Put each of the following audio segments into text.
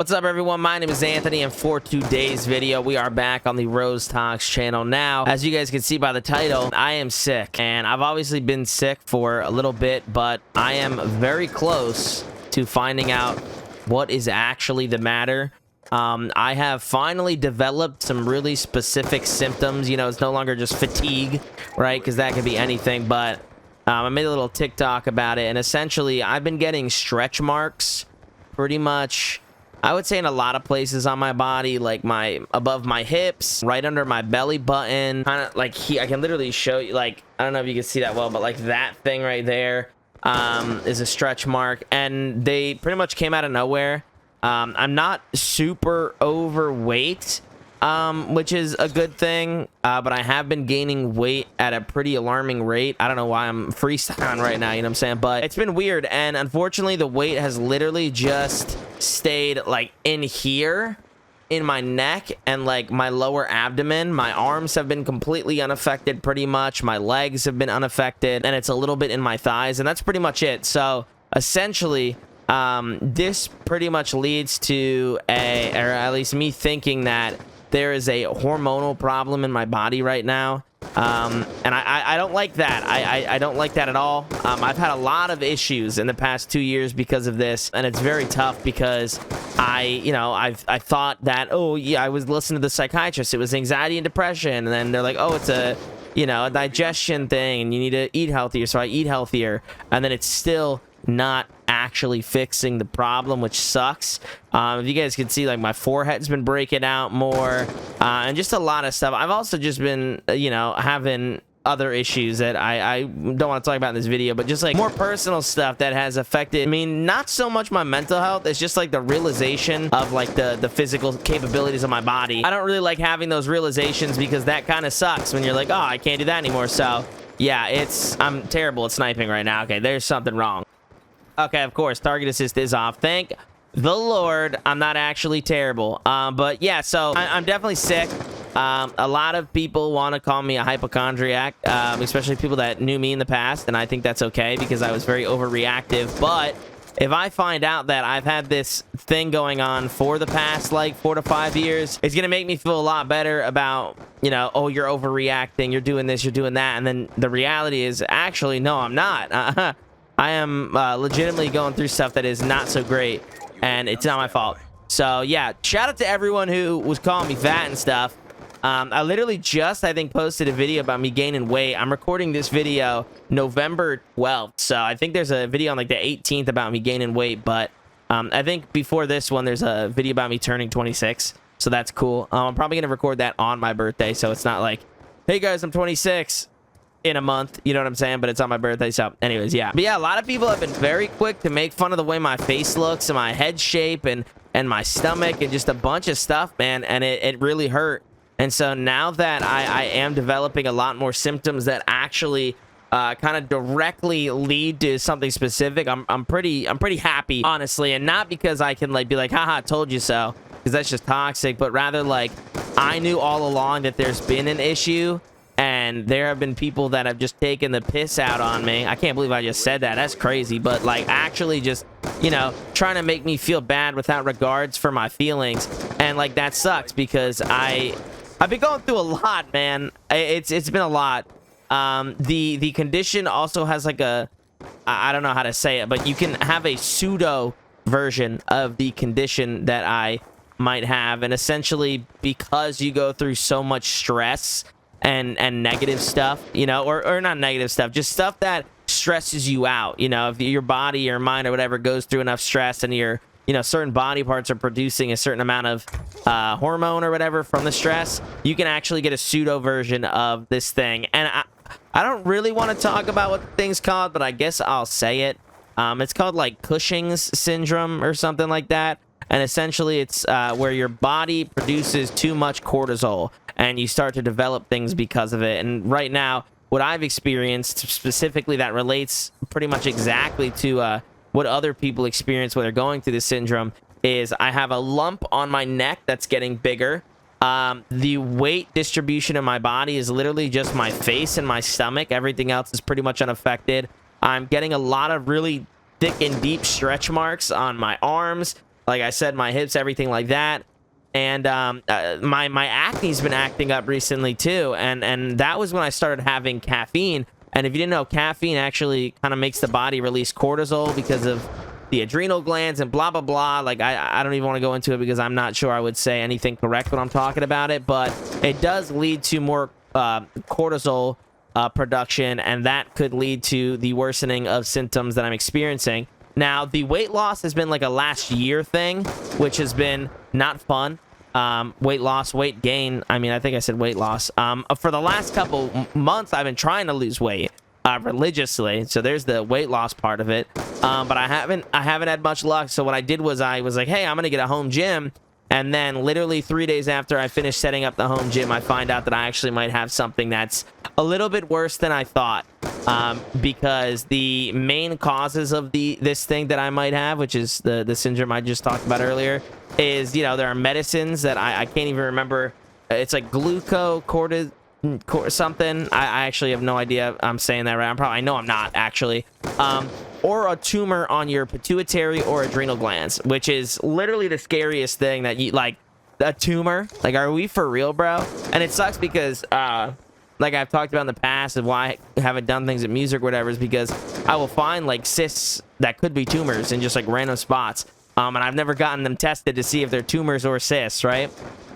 What's up, everyone? My name is Anthony, and for today's video, we are back on the Rose Talks channel. Now, as you guys can see by the title, I am sick, and I've obviously been sick for a little bit, but I am very close to finding out what is actually the matter. I have finally developed some really specific symptoms. You know, it's no longer just fatigue, right? Because that could be anything, but I made a little TikTok about it, and essentially, I've been getting stretch marks pretty much, I would say, in a lot of places on my body, like above my hips, right under my belly button, kind of like I can literally show you, like, I don't know if you can see that well, but like that thing right there is a stretch mark, and they pretty much came out of nowhere. I'm not super overweight, which is a good thing, but I have been gaining weight at a pretty alarming rate. I don't know why I'm freestyling right now, you know what I'm saying? But it's been weird, and unfortunately, the weight has literally just stayed, like, in here, in my neck, and, like, my lower abdomen. My arms have been completely unaffected, pretty much. My legs have been unaffected, and it's a little bit in my thighs, and that's pretty much it. So, essentially, this pretty much leads to or at least me thinking that there is a hormonal problem in my body right now, and I don't like that. I don't like that at all. I've had a lot of issues in the past 2 years because of this, and it's very tough because I thought that, oh yeah, I was listening to the psychiatrist, it was anxiety and depression, and then they're like, oh, it's a digestion thing, and you need to eat healthier, so I eat healthier, and then it's still not actually fixing the problem, which sucks. If you guys can see, like, my forehead's been breaking out more, and just a lot of stuff. I've also just been, having other issues that I don't want to talk about in this video, but just like more personal stuff that has affected, I mean, not so much my mental health, it's just like the realization of like the physical capabilities of my body. I don't really like having those realizations because that kind of sucks when you're like, oh, I can't do that anymore. So yeah, I'm terrible at sniping right now. Okay, there's something wrong. Okay, of course, target assist is off. Thank the Lord I'm not actually terrible. But yeah, so I'm definitely sick. A lot of people want to call me a hypochondriac, especially people that knew me in the past, and I think that's okay because I was very overreactive. But if I find out that I've had this thing going on for the past, like, 4 to 5 years, it's going to make me feel a lot better about, oh, you're overreacting, you're doing this, you're doing that. And then the reality is, actually, no, I'm not. I am legitimately going through stuff that is not so great, and it's not my fault. So, yeah, shout out to everyone who was calling me fat and stuff. I literally just, I think, posted a video about me gaining weight. I'm recording this video November 12th, so I think there's a video on, like, the 18th about me gaining weight, but I think before this one, there's a video about me turning 26, so that's cool. I'm probably going to record that on my birthday, so it's not like, hey, guys, I'm 26. In a month, you know what I'm saying? But it's on my birthday, so anyways, yeah. But yeah, a lot of people have been very quick to make fun of the way my face looks and my head shape and my stomach and just a bunch of stuff, man, and it really hurt. And so now that I am developing a lot more symptoms that actually kind of directly lead to something specific, I'm pretty happy, honestly, and not because I can, like, be like, haha, told you so, because that's just toxic, but rather, like, I knew all along that there's been an issue. And there have been people that have just taken the piss out on me. I can't believe I just said that. That's crazy. But, like, actually just, trying to make me feel bad without regards for my feelings. And, like, that sucks because I've been going through a lot, man. It's been a lot. The condition also has, like, I don't know how to say it, but you can have a pseudo version of the condition that I might have. And essentially, because you go through so much stress and negative stuff, or not negative stuff, just stuff that stresses you out, if your body or mind or whatever goes through enough stress and your, certain body parts are producing a certain amount of hormone or whatever from the stress, you can actually get a pseudo version of this thing. And I don't really want to talk about what the thing's called, but I guess I'll say it. It's called, like, Cushing's syndrome or something like that. And essentially it's where your body produces too much cortisol and you start to develop things because of it. And right now, what I've experienced specifically that relates pretty much exactly to what other people experience when they're going through this syndrome is I have a lump on my neck that's getting bigger. The weight distribution in my body is literally just my face and my stomach. Everything else is pretty much unaffected. I'm getting a lot of really thick and deep stretch marks on my arms, Like I said, my hips, everything like that. And my acne's been acting up recently too, and that was when I started having caffeine. And if you didn't know, caffeine actually kind of makes the body release cortisol because of the adrenal glands and blah blah blah. Like I don't even want to go into it because I'm not sure I would say anything correct when I'm talking about it, but it does lead to more cortisol production, and that could lead to the worsening of symptoms that I'm experiencing. Now, the weight loss has been like a last year thing, which has been not fun. Weight loss, weight gain. I mean, I think I said weight loss. For the last couple months, I've been trying to lose weight religiously. So there's the weight loss part of it. But I haven't had much luck. So what I did was I was like, hey, I'm going to get a home gym. And then literally 3 days after I finished setting up the home gym, I find out that I actually might have something that's a little bit worse than I thought. Because the main causes of this thing that I might have, which is the syndrome I just talked about earlier, is, you know, there are medicines that I can't even remember. It's like glucocorticoid something. I actually have no idea I'm saying that right. I know I'm not, actually. Or a tumor on your pituitary or adrenal glands, which is literally the scariest thing that you, like, a tumor. Like, are we for real, bro? And it sucks because, like I've talked about in the past of why I haven't done things at music or whatever, is because I will find, like, cysts that could be tumors in just, like, random spots. And I've never gotten them tested to see if they're tumors or cysts, right?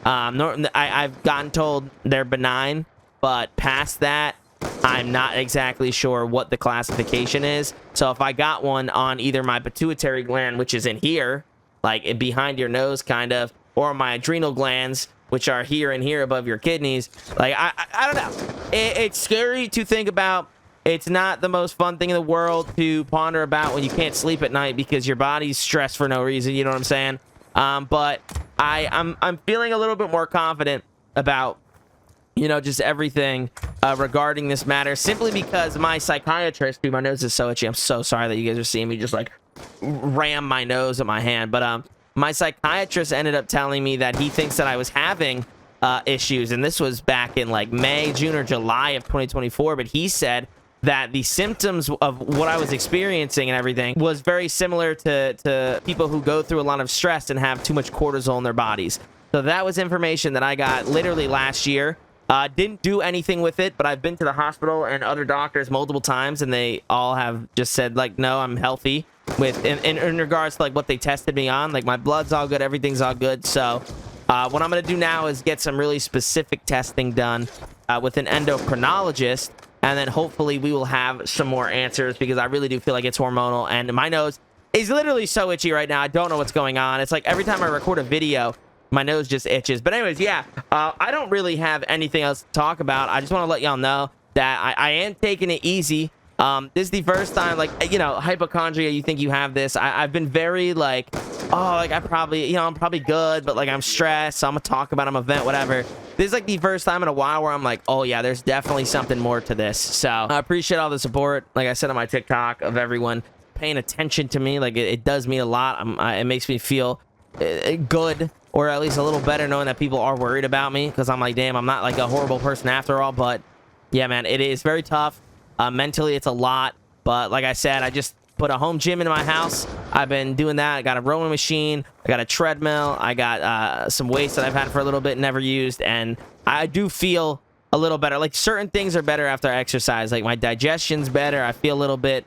I've gotten told they're benign, but past that, I'm not exactly sure what the classification is. So if I got one on either my pituitary gland, which is in here, like behind your nose kind of, or my adrenal glands, which are here and here above your kidneys, like I don't know. It's scary to think about. It's not the most fun thing in the world to ponder about when you can't sleep at night because your body's stressed for no reason. You know what I'm saying? But I'm feeling a little bit more confident about, you know, just everything regarding this matter, simply because my psychiatrist, dude, my nose is so itchy. I'm so sorry that you guys are seeing me just like ram my nose with my hand. But my psychiatrist ended up telling me that he thinks that I was having issues. And this was back in like May, June, or July of 2024. But he said that the symptoms of what I was experiencing and everything was very similar to people who go through a lot of stress and have too much cortisol in their bodies. So that was information that I got literally last year. Didn't do anything with it, but I've been to the hospital and other doctors multiple times, and they all have just said, like, no, I'm healthy with in regards to like what they tested me on. Like, my blood's all good, everything's all good. So what I'm gonna do now is get some really specific testing done with an endocrinologist, and then hopefully we will have some more answers, because I really do feel like it's hormonal, and my nose is literally so itchy right now. I don't know what's going on. It's like every time I record a video, my nose just itches. But anyways, yeah, I don't really have anything else to talk about. I just want to let y'all know that I am taking it easy. This is the first time, like, you know, hypochondria, you think you have this. I've been very like, oh, like I probably, you know, I'm probably good, but like I'm stressed, so I'm gonna talk about it, I'm gonna vent, whatever. This is like the first time in a while where I'm like, oh yeah, there's definitely something more to this. So I appreciate all the support, like I said on my TikTok, of everyone paying attention to me. Like it does mean a lot. It makes me feel good, or at least a little better, knowing that people are worried about me, because I'm like, damn, I'm not like a horrible person after all. But yeah, man, it is very tough. Mentally, it's a lot. But like I said, I just put a home gym in my house. I've been doing that. I got a rowing machine, I got a treadmill, I got some weights that I've had for a little bit, never used, and I do feel a little better. Like, certain things are better after I exercise. Like, my digestion's better. I feel a little bit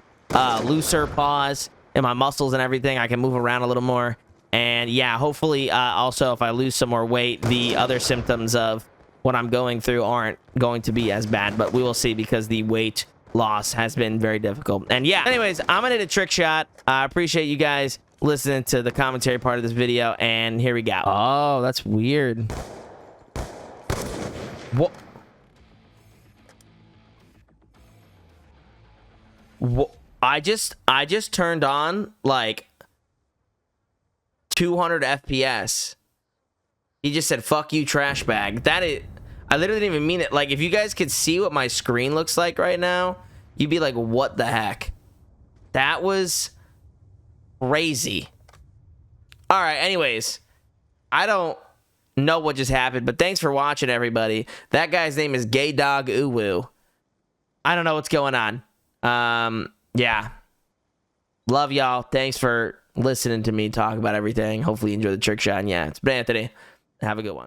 looser paws in my muscles and everything. I can move around a little more. And yeah, hopefully also if I lose some more weight, the other symptoms of what I'm going through aren't going to be as bad. But we will see, because the weight loss has been very difficult. And yeah, anyways, I'm gonna hit a trick shot. I appreciate you guys listening to the commentary part of this video, and here we go. Oh, that's weird. What? I just turned on like 200 FPS. He just said, fuck you, trash bag. That is, I literally didn't even mean it. Like, if you guys could see what my screen looks like right now, you'd be like, what the heck? That was crazy. All right, anyways, I don't know what just happened, but thanks for watching, everybody. That guy's name is Gay Dog Uwu. I don't know what's going on. Yeah. Love y'all. Thanks for listening to me talk about everything. Hopefully you enjoy the trick shot. And yeah, it's been Anthony. Have a good one.